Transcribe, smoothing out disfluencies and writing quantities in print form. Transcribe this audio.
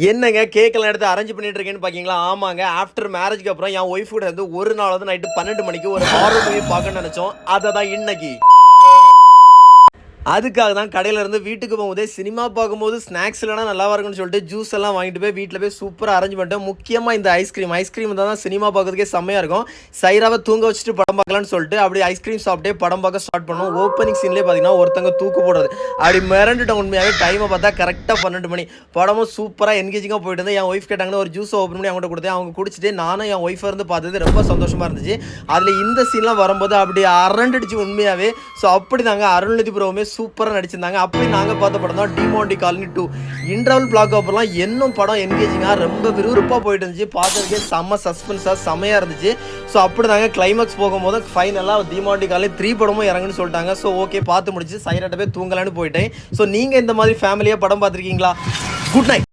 என்னங்க கேக்கெல்லாம் எடுத்து அரேஞ்ச் பண்ணிட்டு இருக்கேன்னு பாக்கீங்களா? ஆமாங்க. ஆஃப்டர் மேரேஜ்க்கு அப்புறம் என் ஒய்ஃப் கூட வந்து ஒரு நாள் வந்து நைட்டு 12 மணிக்கு ஒரு ஹாரர் மூவி பார்க்கணும்னு நெனச்சோம். அததான் இன்னைக்கு. அதுக்காக தான் கடையில இருந்து வீட்டுக்கு போகும்போதே சினிமா பார்க்கும்போது ஸ்நாக்ஸ் இல்லைனா நல்லா இருக்கும்னு சொல்லிட்டு ஜூஸ் எல்லாம் வாங்கிட்டு போய் வீட்டில் போய் சூப்பராக அரேஞ்ச் பண்ணிட்டேன். முக்கியமாக இந்த ஐஸ்கிரீம் தான் சினிமா பார்க்கறதுக்கே செம்மையாக இருக்கும். சைராவை தூங்க வச்சுட்டு படம் பார்க்கலான்னு சொல்லிட்டு அப்படி ஐஸ்கிரீம் சாப்பிட்டே படம் பார்க்க ஸ்டார்ட் பண்ணோம். ஓப்பனிங் சீன்லேயே பார்த்தீங்கன்னா ஒருத்தங்க தூக்கு போடுறது அப்படி மிரண்டுட்டோம். உண்மையாகவே டைமை பார்த்தா கரெக்டாக 12 மணி. படமும் சூப்பராக என்கேஜிங்காக போயிட்டு இருந்தது. என் ஒய்ஃப் கேட்டாங்கன்னா ஒரு ஜூஸ் ஓப்பன் பண்ணி அவங்கள்ட்ட கொடுத்தேன். அவங்க குடிச்சிட்டு நானும் என் ஒய்ஃபை இருந்து பார்த்தது ரொம்ப சந்தோஷமாக இருந்துச்சு. அதில் இந்த சீன்லாம் வரும்போது அப்படி அரண்டுடுச்சு உண்மையாகவே. ஸோ அப்படி தாங்க அருள்நிதி ப்ரோவுமே சூப்பராக நடிச்சிருந்தாங்க. அப்படி நாங்கள் பார்த்த படம் தான் டிமாண்டி காலனி 2. இன்டர்வல் பிளாக் அப்புறம் இன்னும் படம் என்கேஜிங்காக ரொம்ப விறுவிறுப்பாக போயிட்டு இருந்துச்சு. பார்க்கறதுக்கே செம்ம சஸ்பென்ஸாக செம்மையாக இருந்துச்சு. ஸோ அப்படி தாங்க கிளைமேக்ஸ் போகும்போது ஃபைனலாக டிமாண்டி காலனி 3 படமும் இறங்குன்னு சொல்லிட்டாங்க. ஸோ ஓகே பார்த்து முடிச்சு சைராட்ட போய் தூங்கலான்னு போயிட்டேன். ஸோ நீங்கள் இந்த மாதிரி ஃபேமிலியாக படம் பார்த்துருக்கீங்களா? Good night.